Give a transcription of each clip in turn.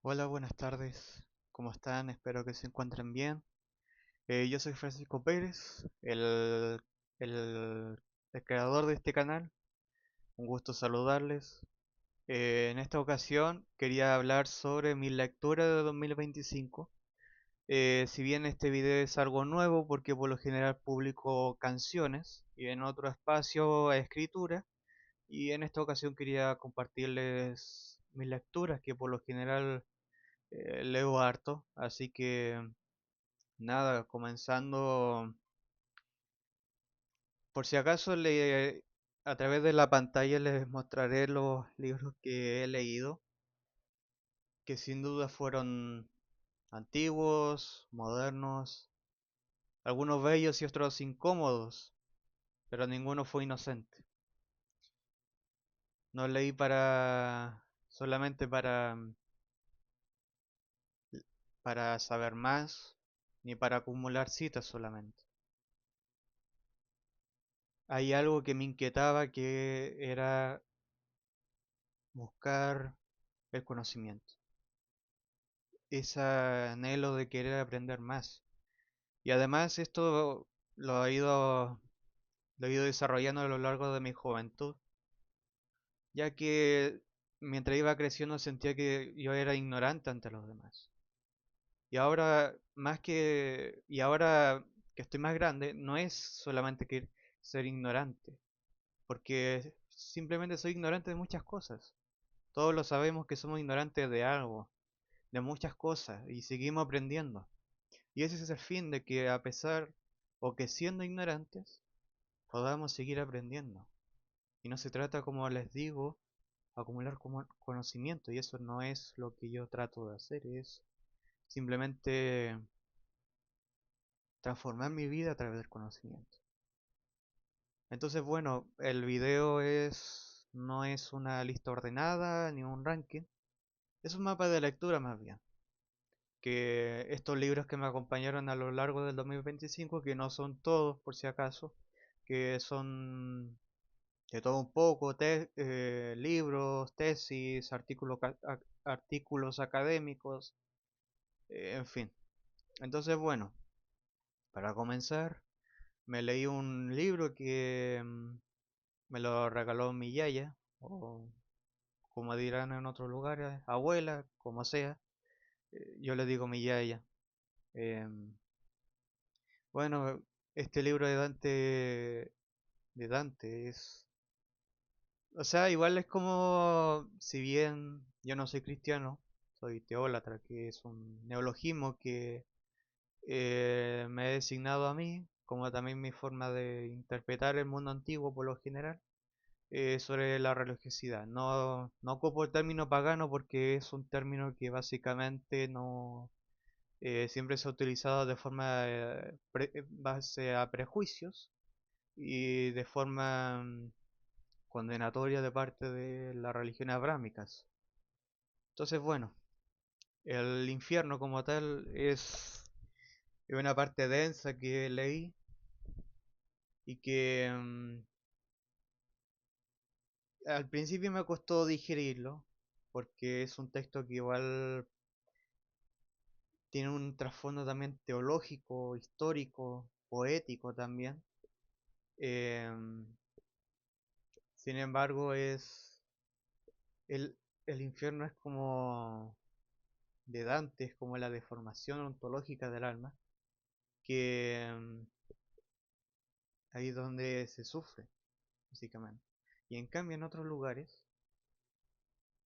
Hola, buenas tardes. ¿Cómo están? Espero que se encuentren bien. Yo soy Francisco Pérez, el- el creador de este canal. Un gusto saludarles. En esta ocasión quería hablar sobre mi lectura de 2025. Si bien este video es algo nuevo porque por lo general publico canciones y en otro espacio escritura, y en esta ocasión quería compartirles mis lecturas que por lo general leo harto, así que nada, comenzando, por si acaso a través de la pantalla les mostraré los libros que he leído, que sin duda fueron antiguos, modernos, algunos bellos y otros incómodos, pero ninguno fue inocente. No leí solamente para saber más, ni para acumular citas solamente. Hay algo que me inquietaba que era buscar el conocimiento, ese anhelo de querer aprender más. Y además esto lo he ido, lo he ido desarrollando a lo largo de mi juventud, ya que mientras iba creciendo sentía que yo era ignorante ante los demás. Y ahora que estoy más grande, no es solamente que ser ignorante, porque simplemente soy ignorante de muchas cosas. Todos lo sabemos que somos ignorantes de algo, de muchas cosas, y seguimos aprendiendo. Y ese es el fin de que a pesar o que siendo ignorantes, podamos seguir aprendiendo. Y no se trata, como les digo, acumular como conocimiento, y eso no es lo que yo trato de hacer, es simplemente transformar mi vida a través del conocimiento. Entonces, bueno, el video no es una lista ordenada ni un ranking, es un mapa de lectura más bien. Que estos libros que me acompañaron a lo largo del 2025, que no son todos por si acaso, que son de todo un poco, libros, tesis, artículos académicos, en fin. Entonces, bueno, para comenzar, me leí un libro que me lo regaló mi yaya, o como dirán en otros lugares, abuela, como sea. Yo le digo mi yaya. Em, bueno, este libro de Dante es, o sea, igual es como, si bien yo no soy cristiano, soy teólatra, que es un neologismo que me he designado a mí, como también mi forma de interpretar el mundo antiguo por lo general, sobre la religiosidad. No ocupo el término pagano porque es un término que básicamente no siempre se ha utilizado de forma base a prejuicios y de forma condenatoria de parte de las religiones abrámicas. Entonces, bueno, el infierno como tal es una parte densa que leí y que al principio me costó digerirlo, porque es un texto que igual tiene un trasfondo también teológico, histórico, poético también. Em, Sin embargo, el, el infierno es como de Dante, es como la deformación ontológica del alma, que ahí es donde se sufre, básicamente. Y en cambio en otros lugares,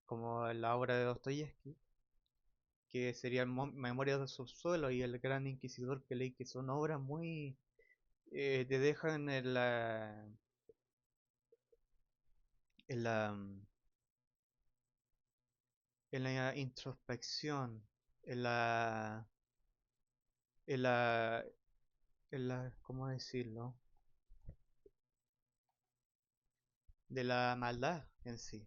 como la obra de Dostoyevsky, que serían Memorias del Subsuelo y El Gran Inquisidor que leí, que son obras muy... te dejan en la, en la introspección, en la, en la, ¿cómo decirlo? De la maldad en sí,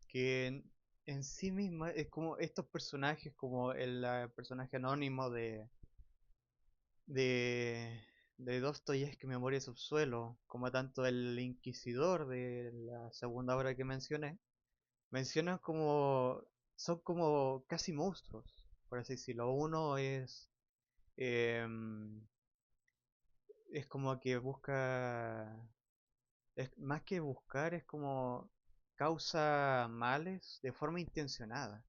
que en sí misma es como estos personajes, como el personaje anónimo de, de Dostoyevsky, Memoria de Subsuelo, como tanto el Inquisidor de la segunda obra que mencioné, mencionan como, son como casi monstruos, por así decirlo. Uno em, es como que busca, es más que buscar, es como causa males de forma intencionada.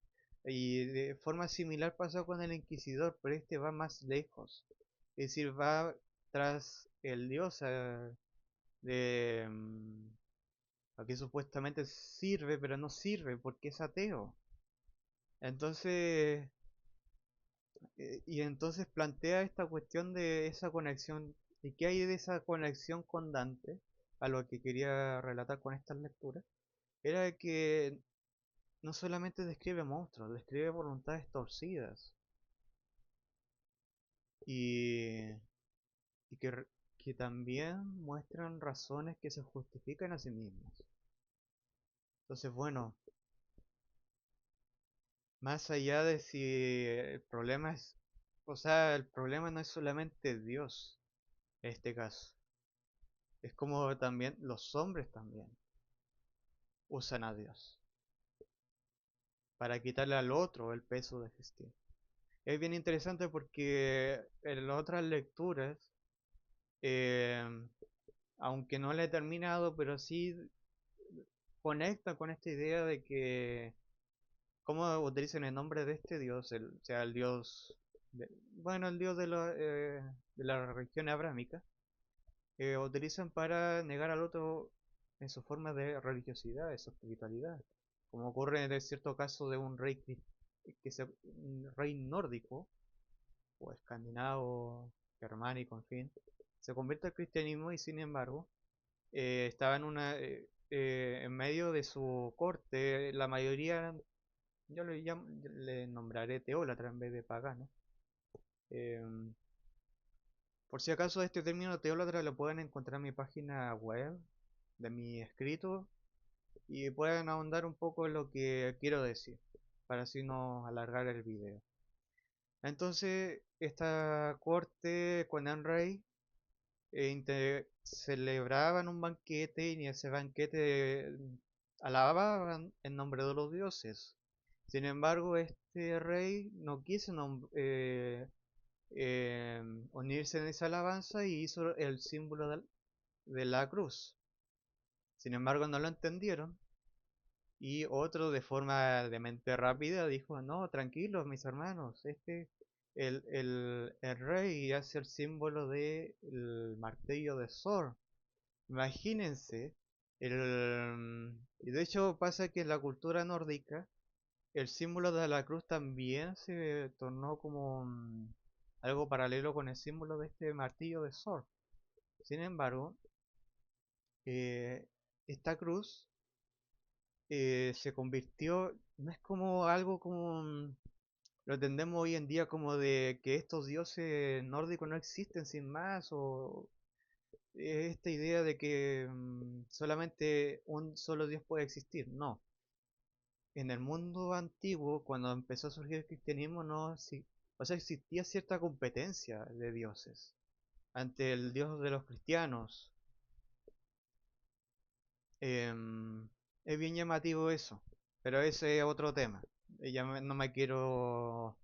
Y de forma similar pasó con el Inquisidor, pero este va más lejos. Es decir, va tras el dios de, a que supuestamente sirve, pero no sirve porque es ateo. Entonces, y entonces plantea esta cuestión de esa conexión, y qué hay de esa conexión con Dante, a lo que quería relatar con estas lecturas, era que no solamente describe monstruos, describe voluntades torcidas y, y que también muestran razones que se justifican a sí mismas. Entonces, bueno, más allá de si el problema es, o sea, el problema no es solamente Dios en este caso, es como también los hombres también usan a Dios para quitarle al otro el peso de gestión. Es bien interesante porque en las otras lecturas, eh, aunque no la he terminado, pero sí conecta con esta idea de que cómo utilizan el nombre de este dios, o sea, el dios, bueno, el dios de la religión abrámica, utilizan para negar al otro en su forma de religiosidad, de su espiritualidad, como ocurre en cierto caso de un rey un rey nórdico o escandinavo, germánico, en fin, se convierte al cristianismo y sin embargo estaba en en medio de su corte, la mayoría, le nombraré teólatra en vez de pagano. Em, por si acaso este término teólatra lo pueden encontrar en mi página web de mi escrito y pueden ahondar un poco en lo que quiero decir, para así no alargar el video. Entonces, esta corte con el rey celebraban un banquete y en ese banquete alababan en nombre de los dioses. Sin embargo, este rey no quiso unirse en esa alabanza y hizo el símbolo de la cruz. Sin embargo, no lo entendieron y otro de forma de mente rápida dijo, no, tranquilos mis hermanos, el rey hace el símbolo del martillo de Thor. Imagínense, y de hecho pasa que en la cultura nórdica el símbolo de la cruz también se tornó como algo paralelo con el símbolo de este martillo de Thor. Sin embargo, eh, esta cruz se convirtió, no es como algo como lo entendemos hoy en día como de que estos dioses nórdicos no existen sin más, o esta idea de que solamente un solo dios puede existir. No, en el mundo antiguo, cuando empezó a surgir el cristianismo, no, o sea, existía cierta competencia de dioses ante el dios de los cristianos. Em, es bien llamativo eso, pero ese es otro tema. No me quiero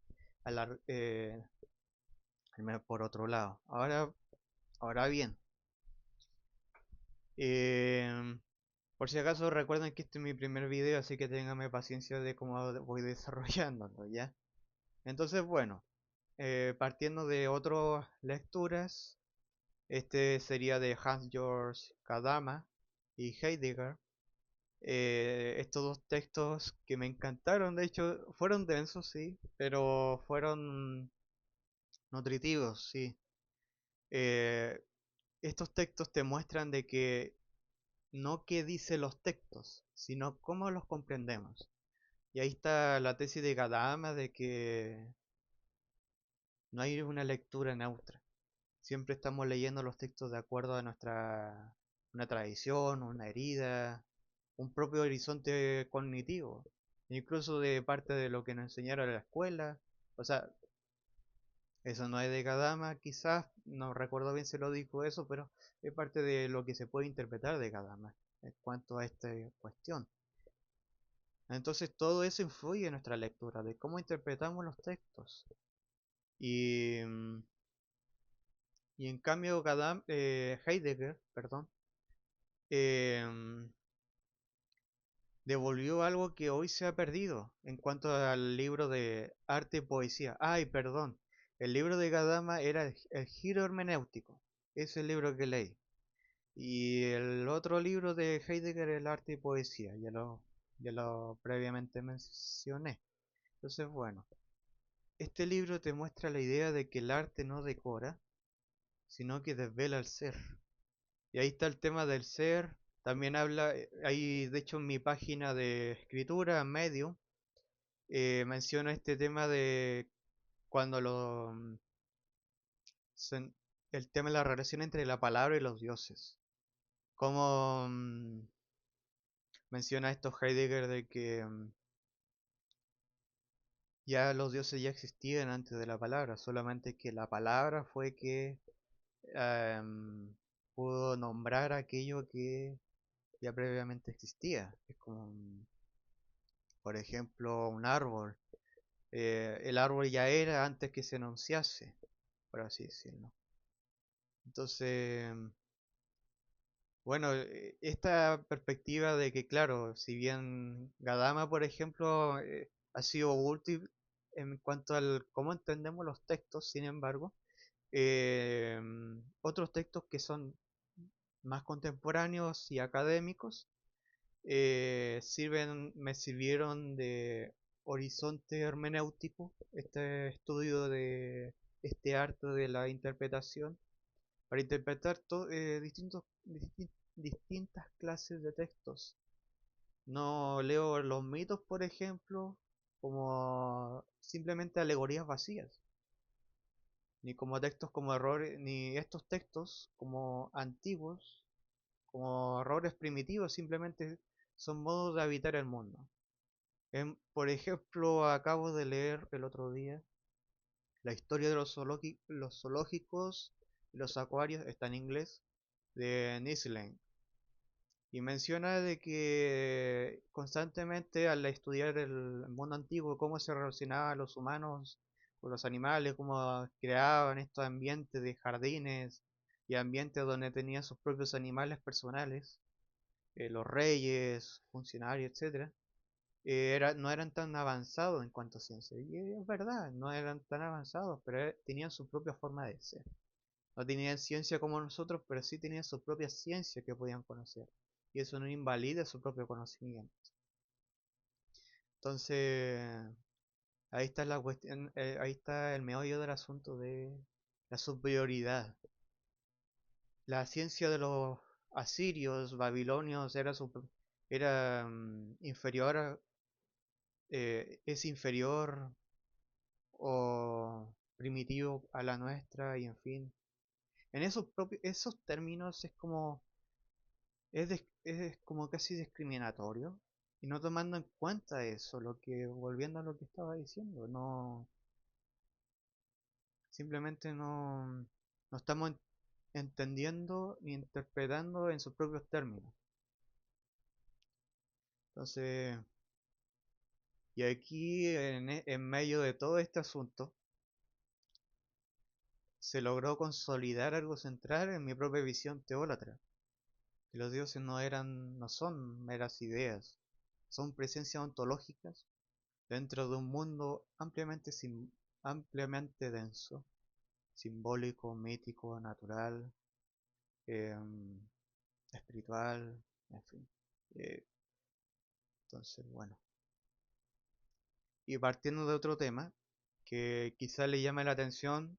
irme por otro lado. Ahora bien, em, por si acaso recuerden que este es mi primer video, así que ténganme paciencia de cómo voy desarrollándolo, ¿ya? Entonces, bueno, partiendo de otras lecturas, este sería de Hans-Georg Kadama y Heidegger. Estos dos textos que me encantaron, de hecho, fueron densos, sí, pero fueron nutritivos, sí. Eh, Estos textos te muestran de que no qué dicen los textos, sino cómo los comprendemos. Y ahí está la tesis de Kadama de que no hay una lectura neutra. Siempre estamos leyendo los textos de acuerdo a una tradición, una herida, un propio horizonte cognitivo, incluso de parte de lo que nos enseñaron en la escuela. O sea, eso no es de Kadama, quizás, no recuerdo bien si lo dijo eso, pero es parte de lo que se puede interpretar de Kadama en cuanto a esta cuestión. Entonces todo eso influye en nuestra lectura, de cómo interpretamos los textos. Y, y en cambio, Heidegger, perdón, em, devolvió algo que hoy se ha perdido en cuanto al libro de arte y poesía. Ay, perdón, el libro de Gadama era el giro hermenéutico, es el libro que leí. Y el otro libro de Heidegger, el arte y poesía, ya lo previamente mencioné. Entonces, bueno, este libro te muestra la idea de que el arte no decora, sino que desvela el ser. Y ahí está el tema del ser. También habla, ahí de hecho en mi página de escritura, Medium, menciono este tema de cuando se- el tema de la relación entre la palabra y los dioses. Como menciona esto Heidegger de que ya los dioses ya existían antes de la palabra, solamente que la palabra fue que em, pudo nombrar aquello que ya previamente existía. Es como, por ejemplo, un árbol. El árbol ya era antes que se enunciase, por así decirlo. Entonces, bueno, esta perspectiva de que, claro, si bien Gadama, por ejemplo, ha sido útil en cuanto al cómo entendemos los textos, sin embargo, otros textos que son más contemporáneos y académicos me sirvieron de horizonte hermenéutico, este estudio de este arte de la interpretación, para interpretar distintas clases de textos. No leo los mitos, por ejemplo, como simplemente alegorías vacías, ni como textos como errores, ni estos textos como antiguos, como errores primitivos, simplemente son modos de habitar el mundo. Por ejemplo, acabo de leer el otro día la historia de los zoológicos y los acuarios, está en inglés, de Nisland. Y menciona de que constantemente al estudiar el mundo antiguo, cómo se relacionaban los humanos con los animales, cómo creaban estos ambientes de jardines y ambientes donde tenían sus propios animales personales, los reyes, funcionarios, etcétera, no eran tan avanzados en cuanto a ciencia. Y es verdad, no eran tan avanzados, pero tenían su propia forma de ser. No tenían ciencia como nosotros, pero sí tenían su propia ciencia que podían conocer. Y eso no invalida su propio conocimiento. Entonces, ahí está la cuestión, ahí está el meollo del asunto de la superioridad. La ciencia de los asirios, babilonios, era inferior, es inferior o primitivo a la nuestra y en fin. En esos términos es como casi discriminatorio y no tomando en cuenta eso, volviendo a lo que estaba diciendo, simplemente no estamos entendiendo ni interpretando en sus propios términos. Entonces, y aquí en medio de todo este asunto, se logró consolidar algo central en mi propia visión teólatra. Que los dioses no son meras ideas, son presencias ontológicas dentro de un mundo ampliamente denso, simbólico, mítico, natural, em, espiritual, en fin. Eh, entonces, bueno. Y partiendo de otro tema que quizá le llame la atención,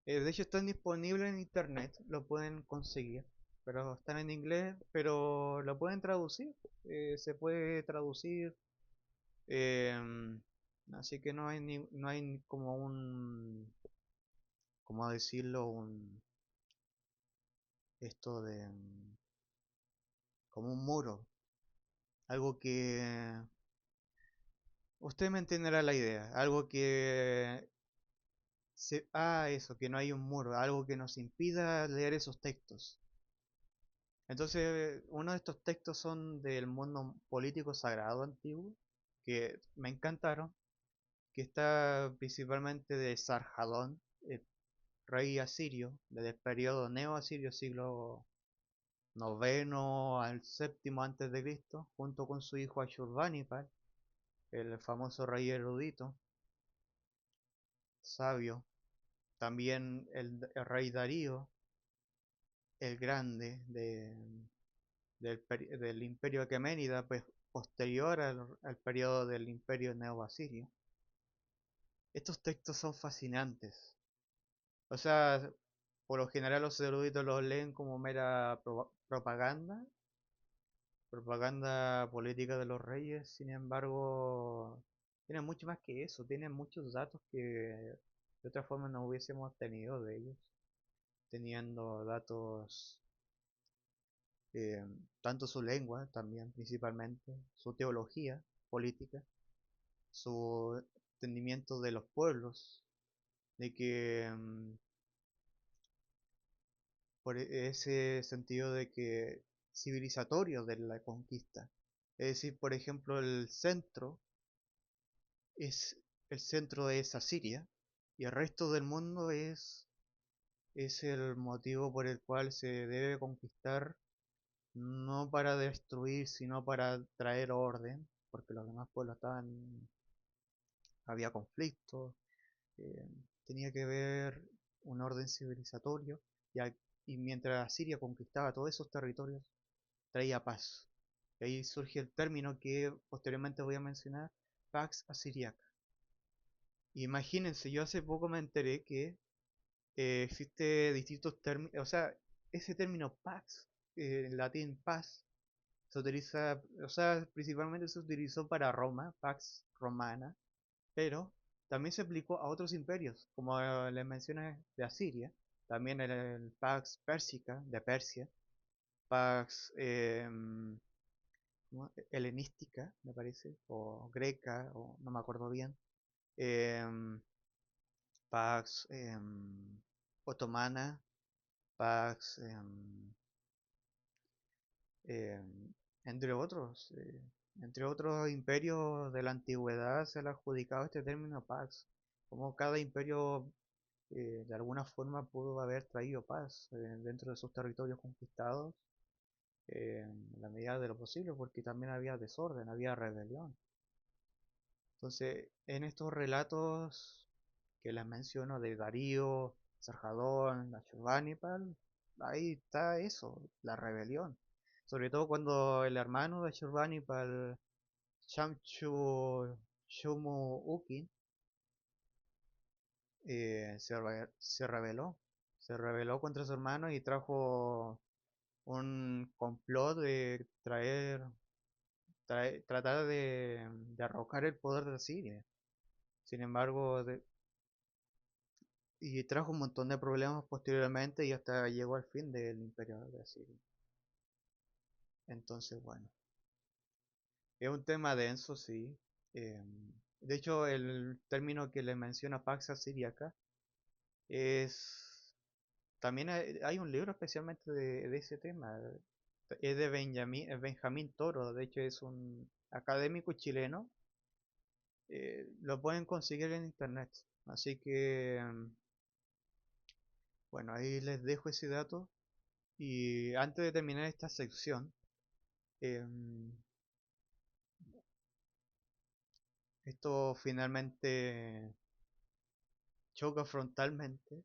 de hecho están disponibles en internet, lo pueden conseguir, pero están en inglés, pero lo pueden traducir, se puede traducir. Em, Así que no hay como ¿cómo decirlo? Esto de, como un muro. Algo que, usted me entenderá la idea. Algo eso, que no hay un muro. Algo que nos impida leer esos textos. Entonces, uno de estos textos son del mundo político sagrado antiguo, que me encantaron, que está principalmente de Sarjadón, el rey asirio, desde el periodo neo-asirio, siglo noveno al séptimo antes de Cristo, junto con su hijo Ashurbanipal, el famoso rey erudito, sabio. También el rey Darío, el grande del imperio aqueménida, pues posterior al periodo del imperio neo-asirio. Estos textos son fascinantes. O sea, por lo general los eruditos los leen como mera propaganda, propaganda política de los reyes. Sin embargo, tienen mucho más que eso, tienen muchos datos que de otra forma no hubiésemos tenido de ellos, teniendo datos, eh, tanto su lengua también principalmente, su teología política, su entendimiento de los pueblos, de que por ese sentido de que civilizatorio de la conquista. Es decir, por ejemplo, el centro es el centro es Asiria y el resto del mundo es el motivo por el cual se debe conquistar, no para destruir, sino para traer orden, porque los demás pueblos estaban, había conflictos, eh, tenía que haber un orden civilizatorio y, y mientras Asiria conquistaba todos esos territorios, traía paz. Y ahí surge el término que posteriormente voy a mencionar, Pax Assyriaca. Imagínense, yo hace poco me enteré que existe distintos términos, o sea, ese término Pax, en latín paz, se utiliza, o sea, principalmente se utilizó para Roma, Pax Romana, pero también se aplicó a otros imperios, como les mencioné de Asiria, también el Pax Persica, de Persia, Pax helenística, me parece, o greca, o no me acuerdo bien, em, Pax otomana, Pax, em, entre otros, entre otros imperios de la antigüedad se le ha adjudicado este término Pax, como cada imperio de alguna forma pudo haber traído paz dentro de sus territorios conquistados en la medida de lo posible, porque también había desorden, había rebelión. Entonces, en estos relatos que les menciono de Darío, Sarjadón, Ashurbanipal, ahí está eso, la rebelión. Sobre todo cuando el hermano de Ashurbanipal, Shamshu Shumu Ukin, se rebeló. Se rebeló contra su hermano y trajo un complot de tratar de derrocar el poder de Siria. Sin embargo, y trajo un montón de problemas posteriormente y hasta llegó al fin del imperio de Asiria. Entonces, bueno, es un tema denso, sí. De hecho, el término que le menciona Pax Assyriaca es... También hay un libro especialmente de ese tema. Es de Benjamín Toro, de hecho es un académico chileno. Lo pueden conseguir en internet. Así que, bueno, ahí les dejo ese dato. Y antes de terminar esta sección, em, esto finalmente choca frontalmente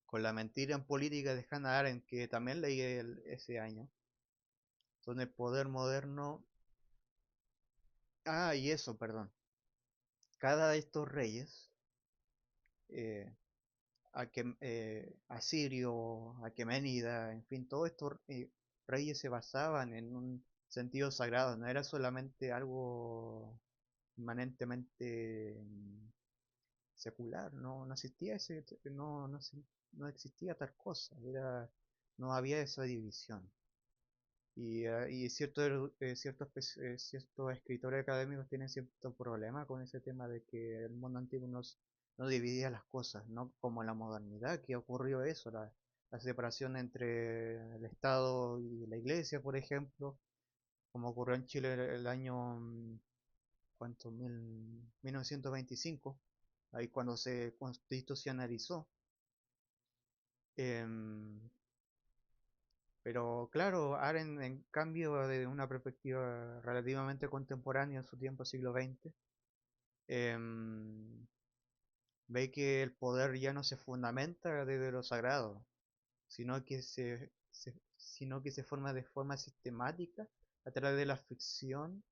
con la mentira en política de Hannah Arendt, que también leí ese año, donde el poder moderno... Ah, y eso, perdón. Cada de estos reyes, eh, Asirio, Aqueménida, en fin, todos estos reyes se basaban en un sentido sagrado, no era solamente algo inmanentemente secular, no existía no existía tal cosa, no había esa división. Y ciertos escritores académicos tienen cierto problema con ese tema de que el mundo antiguo no dividía las cosas, no como en la modernidad, que ocurrió eso, la la separación entre el Estado y la Iglesia, por ejemplo, como ocurrió en Chile el año, ¿cuánto? 1925, ahí cuando se constitucionalizó. Em, pero claro, Arendt, en cambio, de una perspectiva relativamente contemporánea en su tiempo, siglo XX, em, ve que el poder ya no se fundamenta desde lo sagrado, sino que se forma de forma sistemática a través de la ficción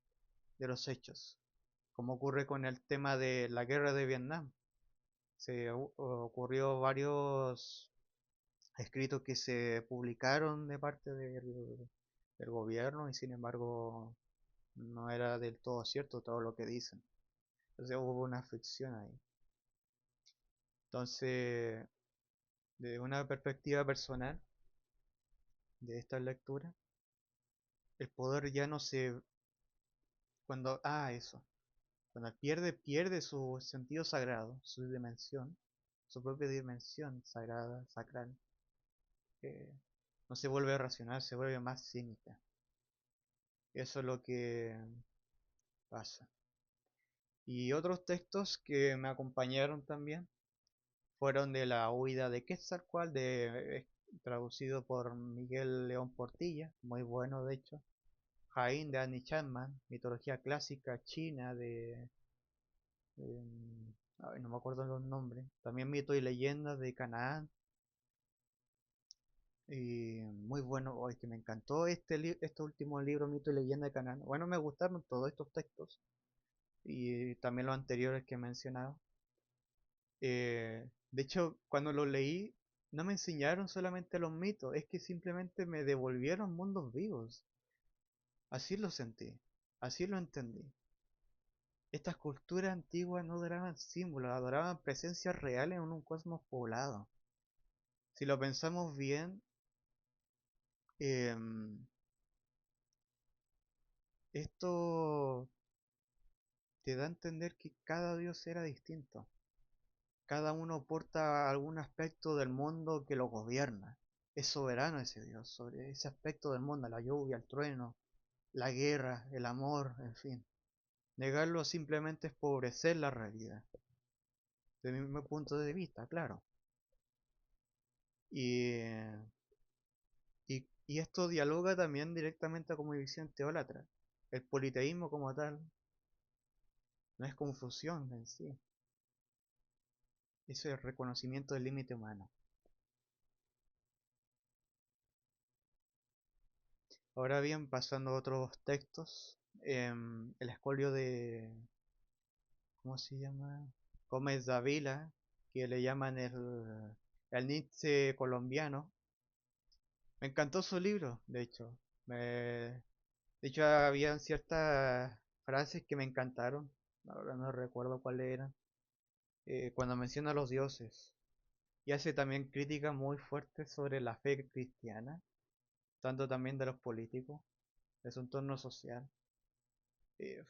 de los hechos, como ocurre con el tema de la guerra de Vietnam. Ocurrió varios escritos que se publicaron de parte del gobierno y sin embargo no era del todo cierto todo lo que dicen. Entonces hubo una ficción ahí. Entonces, desde una perspectiva personal de esta lectura, el poder ya no se... eso. Cuando pierde su sentido sagrado, su dimensión, su propia dimensión sagrada, sacral, eh, no se vuelve racional, se vuelve más cínica. Eso es lo que pasa. Y otros textos que me acompañaron también fueron de La huida de Quetzalcóatl, traducido por Miguel León Portilla, muy bueno de hecho. Jaín de Annie Chapman, mitología clásica china ay, no me acuerdo los nombres. También Mito y leyendas de Canaán. Y muy bueno, hoy que me encantó este último libro, Mito y leyenda de Canaán. Bueno, me gustaron todos estos textos y también los anteriores que he mencionado. De hecho, cuando los leí, no me enseñaron solamente los mitos, es que simplemente me devolvieron mundos vivos. Así lo sentí, así lo entendí. Estas culturas antiguas no adoraban símbolos, adoraban presencias reales en un cosmos poblado. Si lo pensamos bien, em, esto te da a entender que cada dios era distinto. Cada uno porta algún aspecto del mundo que lo gobierna. Es soberano ese dios sobre ese aspecto del mundo, la lluvia, el trueno, la guerra, el amor, en fin. Negarlo simplemente es pobrecer la realidad. Desde mi punto de vista, claro. Y, y esto dialoga también directamente con mi visión teólatra. El politeísmo como tal no es confusión en sí, es el reconocimiento del límite humano. Ahora bien, pasando a otros textos, el escolio de, ¿cómo se llama? Gómez Dávila, que le llaman el Nietzsche colombiano. Me encantó su libro, de hecho. De hecho, habían ciertas frases que me encantaron. Ahora no recuerdo cuáles eran. Cuando menciona a los dioses. Y hace también críticas muy fuertes sobre la fe cristiana, tanto también de los políticos, de su entorno social.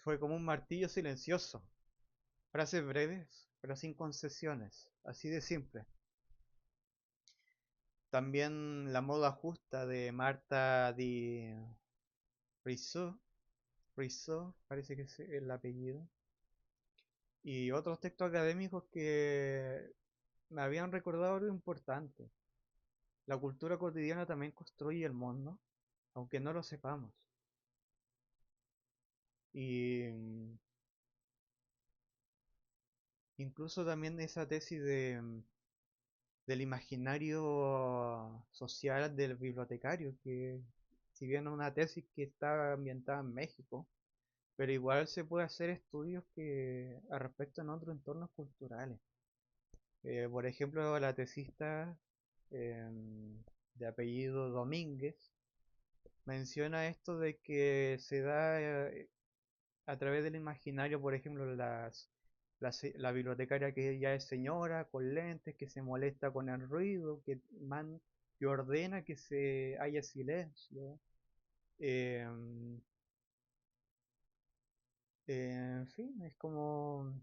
Fue como un martillo silencioso. Frases breves, pero sin concesiones. Así de simple. También La moda justa de Marta Di Rizzo. Rizzo, parece que es el apellido. Y otros textos académicos que me habían recordado algo importante. La cultura cotidiana también construye el mundo, aunque no lo sepamos. Y incluso también esa tesis del imaginario social del bibliotecario, que si bien es una tesis que está ambientada en México, pero igual se puede hacer estudios que al respecto en otros entornos culturales. Por ejemplo, la tesista de apellido Domínguez menciona esto de que se da a través del imaginario, por ejemplo, la bibliotecaria que ya es señora, con lentes, que se molesta con el ruido, que ordena que se haya silencio. em, en fin, es como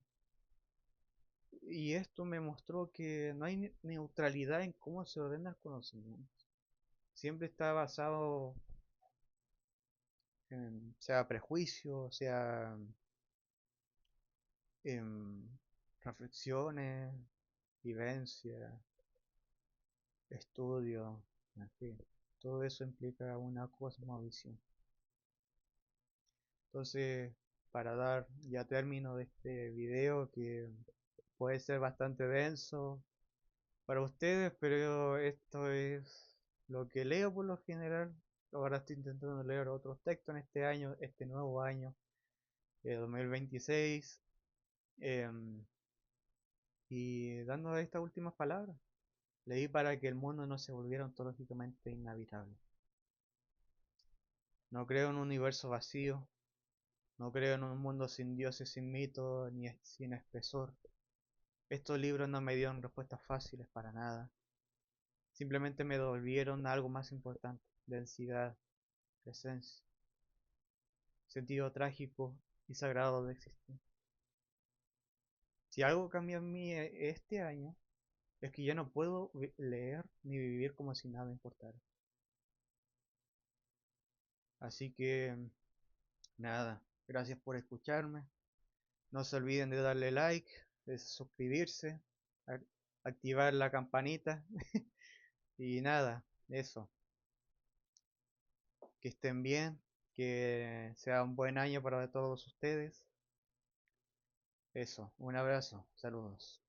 Y esto me mostró que no hay neutralidad en cómo se ordena el conocimiento. Siempre está basado en, sea prejuicio, sea en reflexiones, vivencia, estudio, en fin. Todo eso implica una cosmovisión. Entonces, para dar ya término de este video que puede ser bastante denso para ustedes, pero esto es lo que leo por lo general. Ahora estoy intentando leer otros textos en este año, este nuevo año, 2026, em, y dando estas últimas palabras. Leí para que el mundo no se volviera ontológicamente inhabitable. No creo en un universo vacío, no creo en un mundo sin dioses, sin mitos, ni sin espesor. Estos libros no me dieron respuestas fáciles para nada. Simplemente me devolvieron algo más importante: densidad, presencia, sentido trágico y sagrado de existir. Si algo cambia en mí este año, es que ya no puedo leer ni vivir como si nada importara. Así que nada, gracias por escucharme. No se olviden de darle like, de suscribirse, activar la campanita y nada, eso. Que estén bien, que sea un buen año para todos ustedes. Eso, un abrazo, saludos.